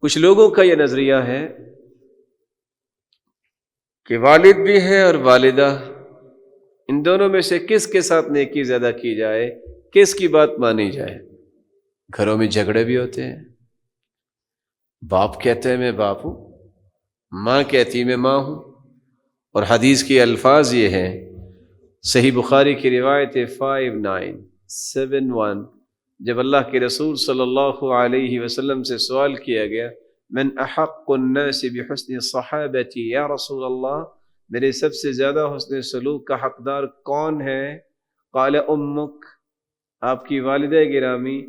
کچھ لوگوں کا یہ نظریہ ہے کہ والد بھی ہے اور والدہ، ان دونوں میں سے کس کے ساتھ نیکی زیادہ کی جائے، کس کی بات مانی جائے۔ گھروں میں جھگڑے بھی ہوتے ہیں، باپ کہتے ہیں میں باپ ہوں، ماں کہتی میں ماں ہوں، اور حدیث کے الفاظ یہ ہیں، صحیح بخاری کی روایت 5971، جب اللہ کے رسول صلی اللہ علیہ وسلم سے سوال کیا گیا من احق الناس بحسن صحابتی، یا رسول اللہ میرے سب سے زیادہ حسن سلوک کا حقدار کون ہے؟ قال امک، آپ کی والدہ گرامی۔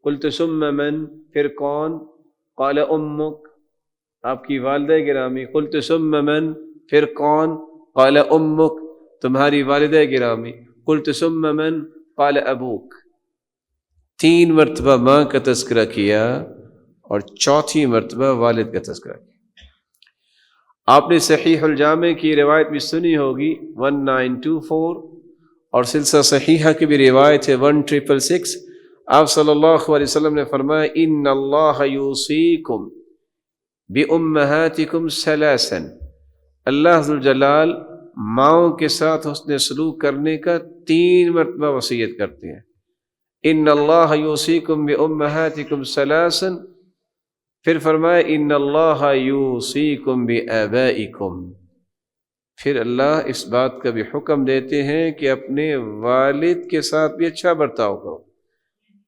قلت ثم من، پھر کون؟ قال امک، آپ کی والدہ گرامی۔ قلت ثم من، پھر کون؟ قال امک، تمہاری والدہ گرامی۔ قلت ثم من، قال ابوک۔ 3 مرتبہ ماں کا تذکرہ کیا اور چوتھی مرتبہ والد کا تذکرہ کیا۔ آپ نے صحیح الجامع کی روایت بھی سنی ہوگی 1924، اور سلسلہ صحیحہ کی بھی روایت ہے 1666۔ آپ صلی اللہ علیہ وسلم نے فرمایا ان اللہ یوصیکم بامہاتکم ثلاثا، اللہ ذوالجلال ماؤں کے ساتھ حسن سلوک کرنے کا 3 مرتبہ وصیت کرتے ہیں۔ ان اللہ یوصیکم بامہاتکم ثلاثا، پھر فرمایا ان اللہ یوصیکم بآبائکم، پھر اللہ اس بات کا بھی حکم دیتے ہیں کہ اپنے والد کے ساتھ بھی اچھا برتاؤ کرو۔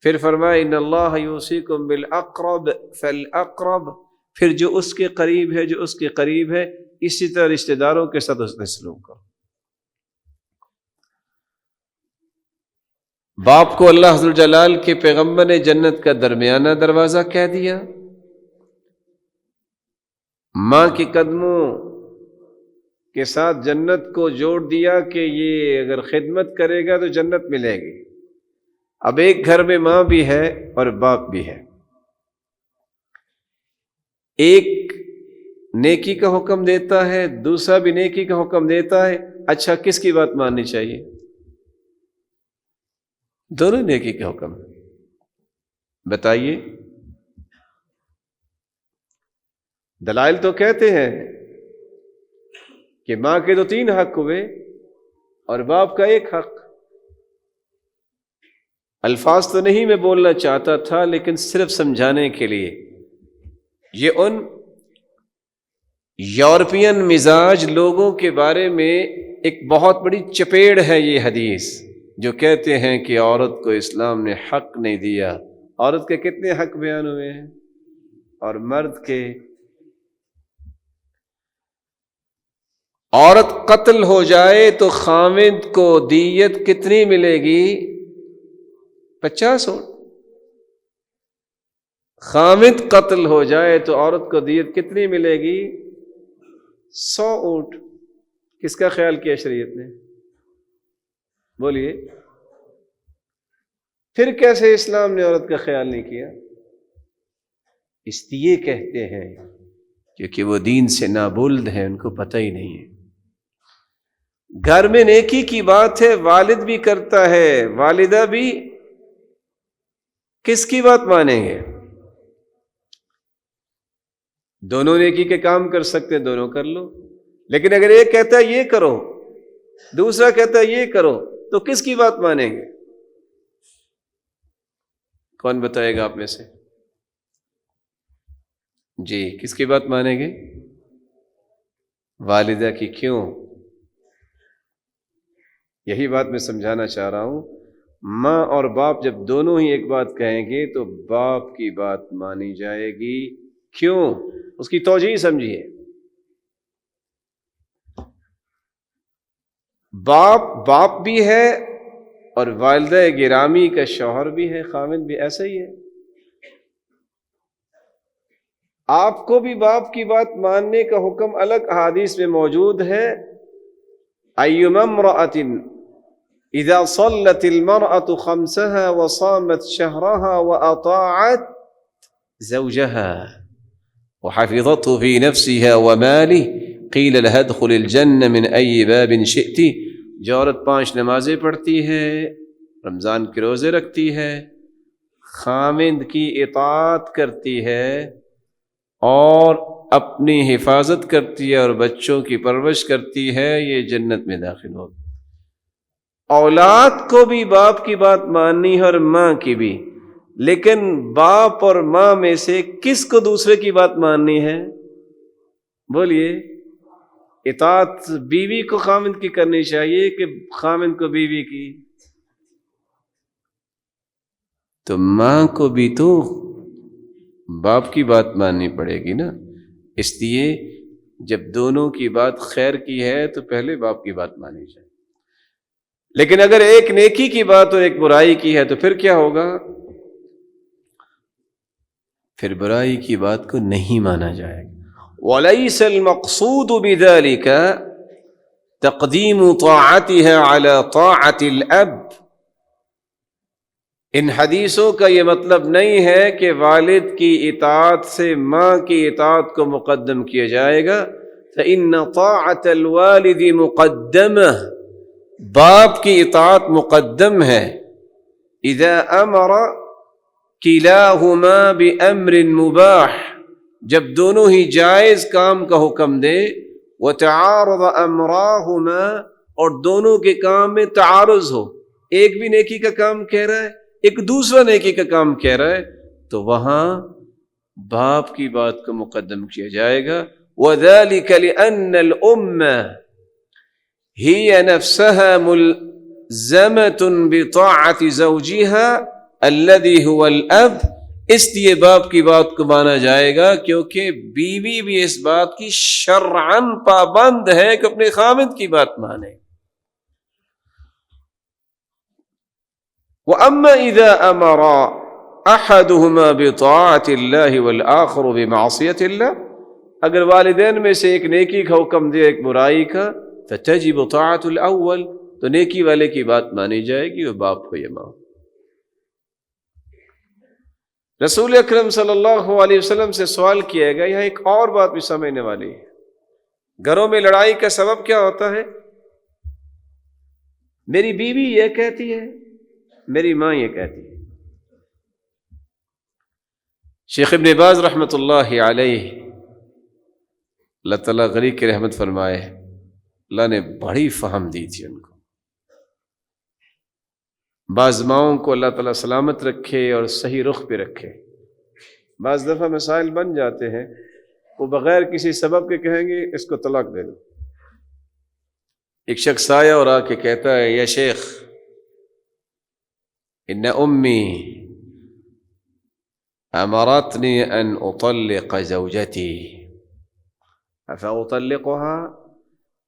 پھر فرمایا ان اللہ یوصیکم بالاقرب فالاقرب، پھر جو اس کے قریب ہے، جو اس کے قریب ہے، اسی طرح رشتہ داروں کے ساتھ حسن سلوک کرو۔ باپ کو اللہ ذوالجلال کے پیغمبر نے جنت کا درمیانہ دروازہ کہہ دیا، ماں کے قدموں کے ساتھ جنت کو جوڑ دیا کہ یہ اگر خدمت کرے گا تو جنت ملے گی۔ اب ایک گھر میں ماں بھی ہے اور باپ بھی ہے، ایک نیکی کا حکم دیتا ہے، دوسرا بھی نیکی کا حکم دیتا ہے، اچھا کس کی بات ماننی چاہیے؟ دونوں نیکی کا حکم بتائیے۔ دلائل تو کہتے ہیں کہ ماں کے تو 3 حق ہوئے اور باپ کا 1 حق۔ الفاظ تو نہیں میں بولنا چاہتا تھا، لیکن صرف سمجھانے کے لیے، یہ ان یورپین مزاج لوگوں کے بارے میں ایک بہت بڑی چپیڑ ہے یہ حدیث، جو کہتے ہیں کہ عورت کو اسلام نے حق نہیں دیا۔ عورت کے کتنے حق بیان ہوئے ہیں اور مرد کے؟ عورت قتل ہو جائے تو خاوند کو دیت کتنی ملے گی؟ 50 اونٹ۔ خاوند قتل ہو جائے تو عورت کو دیت کتنی ملے گی؟ 100 اونٹ۔ کس کا خیال کیا شریعت نے؟ بولیے، پھر کیسے اسلام نے عورت کا خیال نہیں کیا؟ اس لیے کہتے ہیں کیونکہ وہ دین سے نابلد ہیں، ان کو پتہ ہی نہیں ہے۔ گھر میں نیکی کی بات ہے، والد بھی کرتا ہے، والدہ بھی، کس کی بات مانیں گے؟ دونوں نیکی کے کام کر سکتے ہیں، دونوں کر لو، لیکن اگر ایک کہتا ہے یہ کرو، دوسرا کہتا ہے یہ کرو، تو کس کی بات مانیں گے؟ کون بتائے گا آپ میں سے؟ جی، کس کی بات مانیں گے؟ والدہ کی۔ کیوں؟ یہی بات میں سمجھانا چاہ رہا ہوں، ماں اور باپ جب دونوں ہی ایک بات کہیں گے تو باپ کی بات مانی جائے گی۔ کیوں؟ اس کی توجیہ سمجھیے۔ باپ بھی ہے اور والدہ گرامی کا شوہر بھی ہے، خاوند بھی، ایسا ہی ہے۔ آپ کو بھی باپ کی بات ماننے کا حکم الگ احادیث میں موجود ہے۔ ایما امرأۃ اذا صلت المرأة خمسها وصامت شهرها واطاعت زوجها وحفظته في نفسها وماله قیل لها ادخل الجنة من أي باب شئت، جو عورت 5 نمازیں پڑھتی ہے، رمضان کے روزے رکھتی ہے، خاوند کی اطاعت کرتی ہے، اور اپنی حفاظت کرتی ہے اور بچوں کی پرورش کرتی ہے، یہ جنت میں داخل ہوگی۔ اولاد کو بھی باپ کی بات ماننی ہے اور ماں کی بھی، لیکن باپ اور ماں میں سے کس کو دوسرے کی بات ماننی ہے؟ بولیے۔ اطاعت بیوی کو خامند کی کرنی چاہیے کہ خامند کو بیوی کی؟ تو ماں کو بھی تو باپ کی بات ماننی پڑے گی نا، اس لیے جب دونوں کی بات خیر کی ہے تو پہلے باپ کی بات مانی جائے۔ لیکن اگر ایک نیکی کی بات اور ایک برائی کی ہے تو پھر کیا ہوگا؟ پھر برائی کی بات کو نہیں مانا جائے گا۔ وَلَيْسَ الْمَقْصُودُ بِذَلِكَ تَقْدِيمُ طَاعَتِهَا عَلَى طَاعَةِ الْأَبِ۔ ان حدیثوں کا یہ مطلب نہیں ہے کہ والد کی اطاعت سے ماں کی اطاعت کو مقدم کیا جائے گا۔ فَإِنَّ طَاعَةَ الْوَالِدِ مُقَدَّمَةٌ، باپ کی اطاعت مقدم ہے۔ اذا امر کلاہما بامر مباح، جب دونوں ہی جائز کام کا حکم دے، وتعارض امراہما، اور دونوں کے کام میں تعارض ہو، ایک بھی نیکی کا کام کہہ رہا ہے، ایک دوسرا نیکی کا کام کہہ رہا ہے، تو وہاں باپ کی بات کو مقدم کیا جائے گا۔ وذلك لأن الأمة هي نفسها ملزمة بطاعة زوجها الذي هو الأب، اس لیے باپ کی بات کو مانا جائے گا کیونکہ بیوی بھی اس بات کی شرعاً پابند ہے کہ اپنے خامند کی بات مانے۔ وَأَمَّا إِذَا أَمَرَ أَحَدُهُمَا بِطَاعَةِ اللَّهِ وَالْآخَرُ بِمَعْصِيَةِ اللَّهِ، اگر والدین میں سے ایک نیکی کا حکم دے ایک برائی کا، فَتَجِبُ طَاعَةُ الْأَوَّلِ، تو نیکی والے کی بات مانی جائے گی، وہ باپ کو یہ ماں۔ رسول اکرم صلی اللہ علیہ وسلم سے سوال کیا گیا، یہاں ایک اور بات بھی سمجھنے والی ہے۔ گھروں میں لڑائی کا سبب کیا ہوتا ہے؟ میری بیوی یہ کہتی ہے، میری ماں یہ کہتی ہے۔ شیخ ابن باز رحمۃ اللہ علیہ، اللہ تعالیٰ غریق کی رحمت فرمائے، اللہ نے بڑی فہم دی تھی ان کو۔ بعض ماؤں کو اللہ تعالیٰ سلامت رکھے اور صحیح رخ پہ رکھے۔ بعض دفعہ مسائل بن جاتے ہیں، وہ بغیر کسی سبب کے کہیں گے اس کو طلاق دے دو۔ ایک شخص آیا اور آ کے کہتا ہے، یا شیخ ان امی امرتنی ان اطلق زوجتی افاطلقها،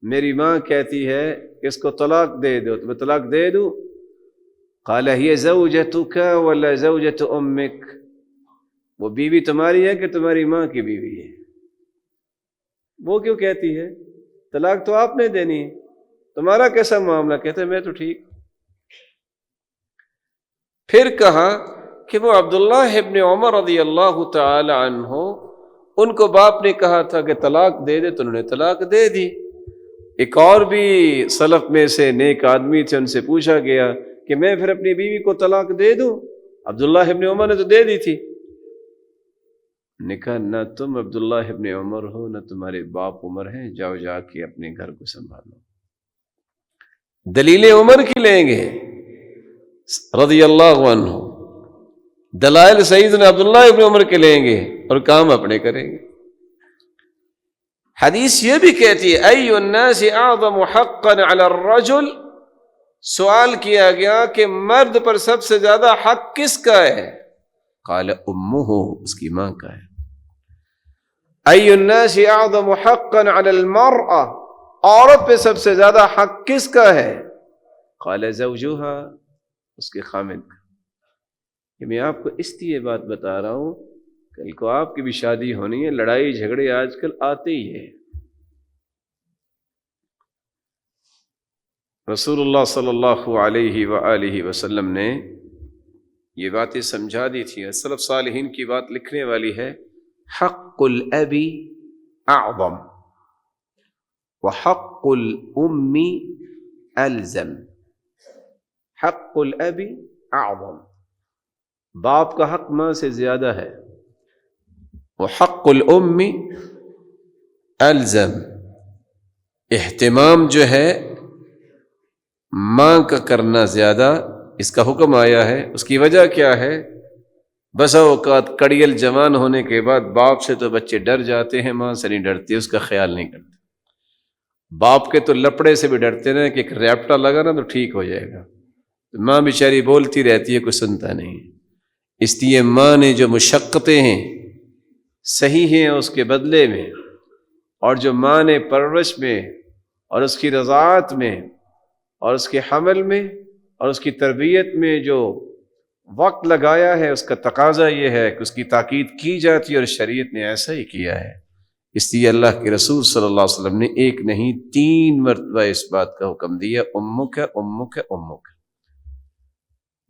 میری ماں کہتی ہے کہ اس کو طلاق دے دو، تو میں طلاق دے دوں؟ قال هي زوجتك ولا زوجة امك، وہ بیوی تمہاری ہے کہ تمہاری ماں کی بیوی ہے؟ وہ کیوں کہتی ہے؟ طلاق تو آپ نے دینی ہے، تمہارا کیسا معاملہ؟ کہتے ہیں میں تو ٹھیک۔ پھر کہا کہ وہ عبداللہ ابن عمر رضی اللہ تعالی عنہ، ان کو باپ نے کہا تھا کہ طلاق دے دے، تو انہوں نے طلاق دے دی۔ ایک اور بھی سلف میں سے نیک آدمی تھے، ان سے پوچھا گیا کہ میں پھر اپنی بیوی کو طلاق دے دوں؟ عبداللہ ابن عمر نے تو دے دی تھی۔ نے کہا نہ تم عبداللہ ابن عمر ہو نہ تمہارے باپ عمر ہیں، جاؤ جا کے اپنے گھر کو سنبھالو۔ دلیل عمر کی لیں گے رضی اللہ عنہ، دلائل سیدنا عبداللہ ابن عمر کے لیں گے اور کام اپنے کریں گے۔ حدیث یہ بھی کہتی ہے ای الناس اعظم حقا علی الرجل، سوال کیا گیا کہ مرد پر سب سے زیادہ حق کس کا ہے؟ قال امہ، اس کی ماں کا ہے۔ ای الناس اعظم حقا علی المرأة، عورت پہ سب سے زیادہ حق کس کا ہے؟ قال زوجها، اس کے خامد کا۔ کہ میں آپ کو اس لیے بات بتا رہا ہوں، کل کو آپ کی بھی شادی ہونی ہے، لڑائی جھگڑے آج کل آتے ہی ہیں۔ رسول اللہ صلی اللہ علیہ وآلہ وسلم نے یہ باتیں سمجھا دی تھی۔ سلف صالحین کی بات لکھنے والی ہے، حق الاب اعظم وحق الام الزم۔ حق الاب اعظم، باپ کا حق ماں سے زیادہ ہے، وحق الام الزم، اہتمام جو ہے ماں کا کرنا زیادہ اس کا حکم آیا ہے۔ اس کی وجہ کیا ہے؟ بسا اوقات کڑیل جوان ہونے کے بعد باپ سے تو بچے ڈر جاتے ہیں، ماں سے نہیں ڈرتے، اس کا خیال نہیں کرتے۔ باپ کے تو لپڑے سے بھی ڈرتے نا کہ ایک ریپٹا لگا نا تو ٹھیک ہو جائے گا، ماں بیچاری بولتی رہتی ہے، کوئی سنتا نہیں۔ اس لیے ماں نے جو مشقتیں ہیں صحیح ہیں اس کے بدلے میں، اور جو ماں نے پرورش میں اور اس کی رضاعت میں اور اس کے حمل میں اور اس کی تربیت میں جو وقت لگایا ہے، اس کا تقاضا یہ ہے کہ اس کی تاکید کی جاتی ہے، اور شریعت نے ایسا ہی کیا ہے۔ اس لیے اللہ کے رسول صلی اللہ علیہ وسلم نے ایک نہیں 3 مرتبہ اس بات کا حکم دیا، امک امک امک۔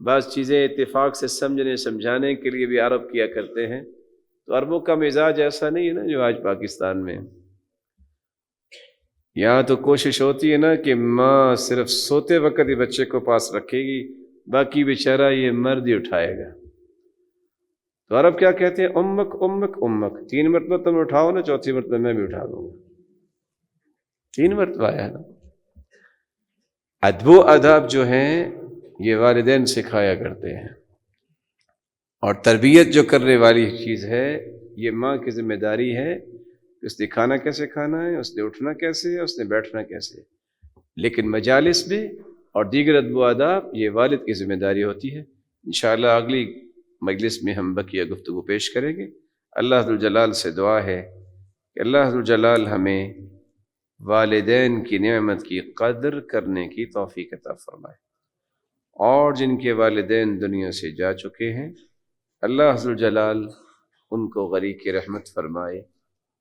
بعض چیزیں اتفاق سے سمجھنے سمجھانے کے لیے بھی عرب کیا کرتے ہیں، تو عربوں کا مزاج ایسا نہیں ہے نا جو آج پاکستان میں۔ یہاں تو کوشش ہوتی ہے نا کہ ماں صرف سوتے وقت ہی بچے کو پاس رکھے گی، باقی بیچارہ یہ مرد ہی اٹھائے گا۔ تو عرب کیا کہتے ہیں؟ امک امک امک، 3 مرتبہ تم اٹھاؤ نا، 4تھی مرتبہ میں بھی اٹھا دوں گا۔ 3 مرتبہ آیا نا۔ ادب و آداب جو ہیں یہ والدین سکھایا کرتے ہیں، اور تربیت جو کرنے والی چیز ہے یہ ماں کی ذمہ داری ہے کہ اس نے کھانا کیسے کھانا ہے، اس نے اٹھنا کیسے ہے، اس نے بیٹھنا کیسے ہے۔ لیکن مجالس میں اور دیگر ادب و آداب یہ والد کی ذمہ داری ہوتی ہے۔ انشاءاللہ اگلی مجلس میں ہم بقیہ گفتگو پیش کریں گے۔ اللہ ذوالجلال سے دعا ہے کہ اللہ ذوالجلال ہمیں والدین کی نعمت کی قدر کرنے کی توفیق عطا فرمائے، اور جن کے والدین دنیا سے جا چکے ہیں اللہ ذوالجلال ان کو غریق رحمت فرمائے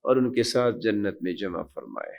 اور ان کے ساتھ جنت میں جمع فرمائے۔